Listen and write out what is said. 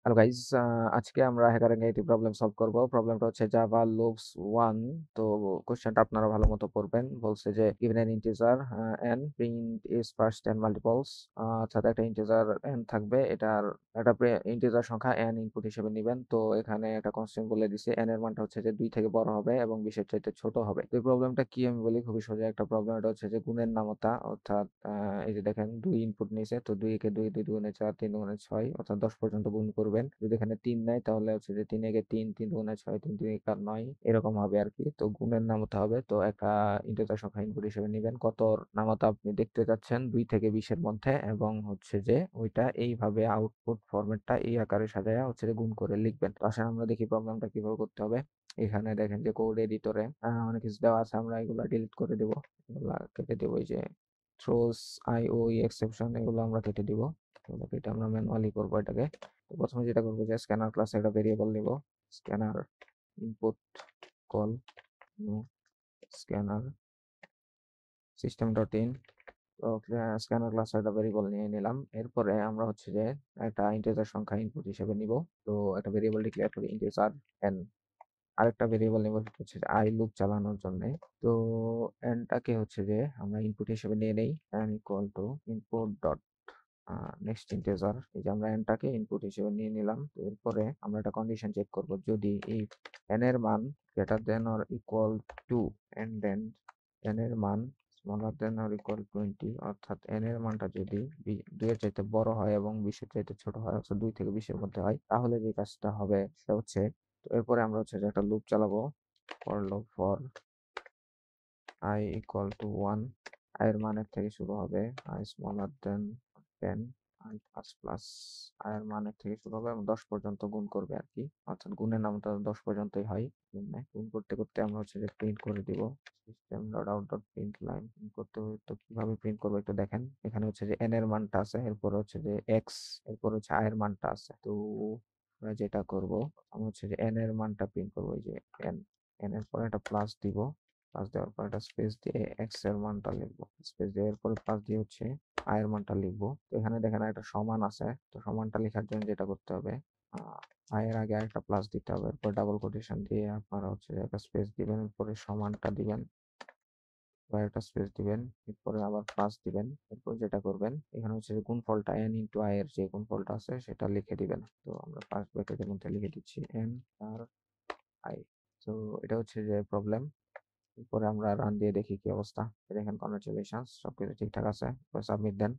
Hello guys, আজকে আমরা হ্যাকারিং একটি প্রবলেম সলভ করব। প্রবলেমটা হচ্ছে জাভা লুপস 1। তো কোশ্চেনটা আপনারা ভালো মতো পড়বেন। বলছে যে given an integer n print is first 10 multiples। অর্থাৎ একটা ইন্টিজার n থাকবে, এটার একটা ইন্টিজার সংখ্যা n ইনপুট হিসেবে নেবেন। তো এখানে একটা কনস্ট্যান্ট বলে দিছে, n এর মানটা হচ্ছে যে 2 থেকে বড় হবে এবং 20 এর চাইতে ছোট হবে। তো এই প্রবলেমটা কি আমি বলি, খুবই সোজা একটা প্রবলেম। এটা হচ্ছে যে গুণের নামতা, অর্থাৎ এই যে দেখেন 2 ইনপুট নিয়েছে, তো 2 কে 2, 2 দুগুণে 4, 3 দুগুণে 6, অর্থাৎ 10 পর্যন্ত গুণ করবেন। যদি এখানে 3 নাই তাহলে হচ্ছে যে 3 একে 3, 3 দুগুণে 6, 3 3 একে 9, এরকম হবে আর কি। তো গুণের নামতা হবে। তো একটা ইন্টিজার সংখ্যা ইনপুট হিসেবে নেবেন। কত নামতা আপনি দেখতে চাচ্ছেন 2 থেকে 20 এর মধ্যে, এবং হচ্ছে যে ওইটা এইভাবে আউটপুট ফরম্যাটটা এই আকারে সাজায়া হচ্ছে যে গুণ করে লিখবেন। তো আসলে আমরা দেখি প্রবলেমটা কিভাবে করতে হবে। এখানে দেখেন যে কোড এডিটরে অনেক কিছু দেওয়া আছে, আমরা এগুলা ডিলিট করে দেব, এগুলা কেটে দেবো। এই যে থ্রোস আইওই এক্সেপশন, এগুলো আমরা কেটে দিব। এগুলো কেটে আমরা ম্যানুয়ালি করবো এটাকে। তো প্রথমে যেটা করবো যে স্ক্যানার ক্লাসে একটা ভেরিয়েবল নিব, scanner input call scanner system dot in. তো স্ক্যানার ক্লাসে একটা ভেরিয়েবল নিয়ে নিলাম। এরপরে আমরা হচ্ছে যে একটা ইন্টিজার সংখ্যা ইনপুট হিসেবে নিব। তো একটা ভেরিয়েবল ডিক্লেয়ার করি ইন্টিজার এন। আরেকটা ভেরিয়েবল নেব হচ্ছে যে আই লুপ চালানোর জন্য। তো এনটাকে হচ্ছে যে আমরা ইনপুট হিসেবে নিয়ে নেই, N equal to input dot next integer. এই যে আমরা এনটাকে ইনপুট হিসেবে নিয়ে নিলাম। তো এরপরে আমরা একটা কন্ডিশন চেক করব, যদি এই এন এর মান greater than or equal to and then N এর মান স্মলার দেন অর ইকুয়াল 20, অর্থাৎ এন এর মানটা যদি 2 এর চাইতে বড় হয় এবং 20 এর চাইতে ছোট হয়, অর্থাৎ 2 থেকে 20 এর মধ্যে হয়, তাহলে যে কাজটা হবে সেটা হচ্ছে, তো এরপরে আমরা হচ্ছে যে একটা লুপ চালাবো, for loop for i equal to 1। i এর মানের থেকে শুরু হবে, i smaller then 10, i plus plus i এর মানের থেকে শুরু হবে এবং 10 পর্যন্ত গুণ করবে আর কি। অর্থাৎ গুণের নামটা 10 পর্যন্তই হয়। গুণ করতে করতে আমরা হচ্ছে যে প্রিন্ট করে দিব system dot out dot print line. করতে হবে, তো কিভাবে প্রিন্ট করবো একটু দেখেন। এখানে হচ্ছে যে n এর মানটা আছে, এরপর হচ্ছে যে x, এরপর হচ্ছে i এর মানটা আছে। তো আমরা যেটা করব, আমরা হচ্ছে যে n এর মানটা প্রিন্ট করবো। এই যে n, n এর পরে একটা প্লাস দিব, প্লাস দেওয়ার পর একটা স্পেস দিয়ে এক্স এর মানটা লিখবো, স্পেস দিয়ে এরপরে প্লাস দিয়ে হচ্ছে আই এর মানটা লিখবো। তো এখানে দেখেন একটা সমান আছে, তো সমানটা লেখার জন্য যেটা করতে হবে, আই এর আগে একটা প্লাস দিতে হবে, এরপর ডাবল কোটেশন দিয়ে আপনারা হচ্ছে একটা স্পেস দিবেন, এরপরে সমানটা দিবেন, বা একটা স্পেস দিবেন, এরপরে আবার প্লাস দিবেন। এরপর যেটা করবেন, এখানে হচ্ছে যে গুণফলটা n ইন্টু আই এর যে গুণফলটা আছে সেটা লিখে দিবেন। তো আমরা ফার্স্ট ব্র্যাকেটের মধ্যে লিখে দিচ্ছি n আর আই। তো এটা হচ্ছে যে প্রবলেম। এরপরে আমরা রান দিয়ে দেখি কি অবস্থা। দেখেন কংগ্রাচুলেশনস, সবকিছু ঠিকঠাক আছে, সাবমিট দেন।